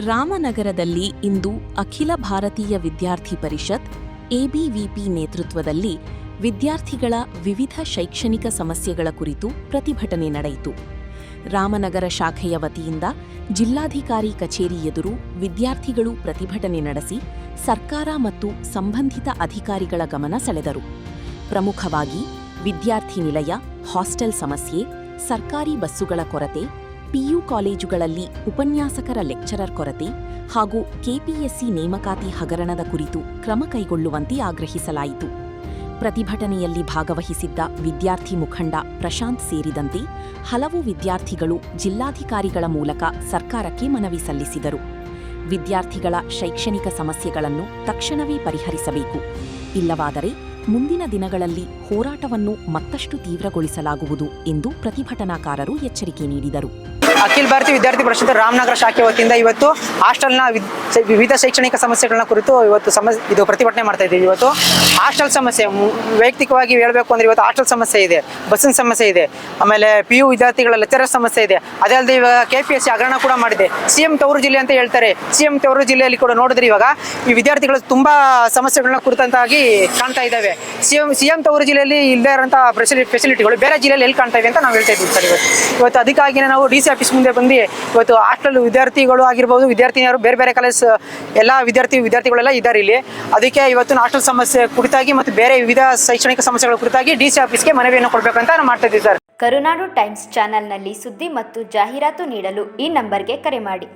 ರಾಮನಗರದಲ್ಲಿ ಇಂದು ಅಖಿಲ ಭಾರತೀಯ ವಿದ್ಯಾರ್ಥಿ ಪರಿಷತ್ ಎಬಿವಿಪಿ ನೇತೃತ್ವದಲ್ಲಿ ವಿದ್ಯಾರ್ಥಿಗಳ ವಿವಿಧ ಶೈಕ್ಷಣಿಕ ಸಮಸ್ಯೆಗಳ ಕುರಿತು ಪ್ರತಿಭಟನೆ ನಡೆಯಿತು. ರಾಮನಗರ ಶಾಖೆಯ ವತಿಯಿಂದ ಜಿಲ್ಲಾಧಿಕಾರಿ ಕಚೇರಿ ಎದುರು ವಿದ್ಯಾರ್ಥಿಗಳು ಪ್ರತಿಭಟನೆ ನಡೆಸಿ ಸರ್ಕಾರ ಮತ್ತು ಸಂಬಂಧಿತ ಅಧಿಕಾರಿಗಳ ಗಮನ ಸೆಳೆದರು. ಪ್ರಮುಖವಾಗಿ ವಿದ್ಯಾರ್ಥಿ ನಿಲಯ, ಹಾಸ್ಟೆಲ್ ಸಮಸ್ಯೆ, ಸರ್ಕಾರಿ ಬಸ್ಸುಗಳ ಕೊರತೆ, ಪಿಯು ಕಾಲೇಜುಗಳಲ್ಲಿ ಉಪನ್ಯಾಸಕರ ಲೆಕ್ಚರರ್ ಕೊರತೆ ಹಾಗೂ ಕೆಪಿಎಸ್ಸಿ ನೇಮಕಾತಿ ಹಗರಣದ ಕುರಿತು ಕ್ರಮ ಕೈಗೊಳ್ಳುವಂತೆ ಆಗ್ರಹಿಸಲಾಯಿತು. ಪ್ರತಿಭಟನೆಯಲ್ಲಿ ಭಾಗವಹಿಸಿದ್ದ ವಿದ್ಯಾರ್ಥಿ ಮುಖಂಡ ಪ್ರಶಾಂತ್ ಸೇರಿದಂತೆ ಹಲವು ವಿದ್ಯಾರ್ಥಿಗಳು ಜಿಲ್ಲಾಧಿಕಾರಿಗಳ ಮೂಲಕ ಸರ್ಕಾರಕ್ಕೆ ಮನವಿ ಸಲ್ಲಿಸಿದರು. ವಿದ್ಯಾರ್ಥಿಗಳ ಶೈಕ್ಷಣಿಕ ಸಮಸ್ಯೆಗಳನ್ನು ತಕ್ಷಣವೇ ಪರಿಹರಿಸಬೇಕು, ಇಲ್ಲವಾದರೆ ಮುಂದಿನ ದಿನಗಳಲ್ಲಿ ಹೋರಾಟವನ್ನು ಮತ್ತಷ್ಟು ತೀವ್ರಗೊಳಿಸಲಾಗುವುದು ಎಂದು ಪ್ರತಿಭಟನಾಕಾರರು ಎಚ್ಚರಿಕೆ ನೀಡಿದರು. ಅಖಿಲ ಭಾರತೀಯ ವಿದ್ಯಾರ್ಥಿ ಪರಿಷತ್ ರಾಮನಗರ ಶಾಖೆ ವತಿಯಿಂದ ಇವತ್ತು ಹಾಸ್ಟೆಲ್ನ ವಿವಿಧ ಶೈಕ್ಷಣಿಕ ಸಮಸ್ಯೆಗಳನ್ನ ಕುರಿತು ಇದು ಪ್ರತಿಭಟನೆ ಮಾಡ್ತಾ ಇದ್ದೀವಿ. ಇವತ್ತು ಹಾಸ್ಟೆಲ್ ಸಮಸ್ಯೆ ವೈಯಕ್ತಿಕವಾಗಿ ಹೇಳಬೇಕು ಅಂದ್ರೆ ಇವತ್ತು ಹಾಸ್ಟೆಲ್ ಸಮಸ್ಯೆ ಇದೆ, ಬಸ್ಸಿನ ಸಮಸ್ಯೆ ಇದೆ, ಆಮೇಲೆ PU ವಿದ್ಯಾರ್ಥಿಗಳ ಲೆಕ್ಚರರ್ ಸಮಸ್ಯೆ ಇದೆ. ಅದೇ ಅಲ್ಲದೆ ಇವಾಗ KPSC ಹಗರಣ ಕೂಡ ಮಾಡಿದೆ. CM ತವರು ಜಿಲ್ಲೆ ಅಂತ ಹೇಳ್ತಾರೆ. CM ತವರು ಜಿಲ್ಲೆಯಲ್ಲಿ ಕೂಡ ನೋಡಿದ್ರೆ ಇವಾಗ ಈ ವಿದ್ಯಾರ್ಥಿಗಳು ತುಂಬಾ ಸಮಸ್ಯೆಗಳನ್ನ ಕುರಿತಂತಾಗಿ ಕಾಣ್ತಾ ಇದ್ದಾವೆ. CM ತವರು ಜಿಲ್ಲೆಯಲ್ಲಿ ಇಲ್ಲದೇ ಇರೋಂಥ ಫೆಸಿಲಿಟಿಗಳು ಬೇರೆ ಜಿಲ್ಲೆಯಲ್ಲಿ ಎಲ್ಲಿ ಕಾಣ್ತಾ ಇವೆ ಅಂತ ನಾವು ಹೇಳ್ತಾ ಇದ್ದೀವಿ ಸರ್. ಇವತ್ತು ಅದಕ್ಕಾಗಿ ನಾವು DC ಆಫೀಸ್ ಮುಂದೆ ಬಂದು ಇವತ್ತು ಹಾಸ್ಟೆಲ್ ವಿದ್ಯಾರ್ಥಿಗಳು ಆಗಿರ್ಬೋದು, ವಿದ್ಯಾರ್ಥಿನಿಯರು, ಬೇರೆ ಬೇರೆ ಕಾಲೇಜ್ ಎಲ್ಲ ವಿದ್ಯಾರ್ಥಿಗಳೆಲ್ಲ ಇದ್ದಾರೆ ಇಲ್ಲಿ. ಅದಕ್ಕೆ ಇವತ್ತು ಹಾಸ್ಟೆಲ್ ಸಮಸ್ಯೆ ಕುರಿತಾಗಿ ಮತ್ತು ಬೇರೆ ವಿವಿಧ ಶೈಕ್ಷಣಿಕ ಸಮಸ್ಯೆಗಳ ಕುರಿತಾಗಿ DC ಆಫೀಸ್ಗೆ ಮನವಿಯನ್ನು ಕೊಡಬೇಕಂತ ನಾವು ಮಾಡ್ತಾ ಇದ್ದೀವಿ ಸರ್. ಕರುನಾಡು ಟೈಮ್ಸ್ ಚಾನೆಲ್ನಲ್ಲಿ ಸುದ್ದಿ ಮತ್ತು ಜಾಹೀರಾತು ನೀಡಲು ಈ ನಂಬರ್ಗೆ ಕರೆ ಮಾಡಿ.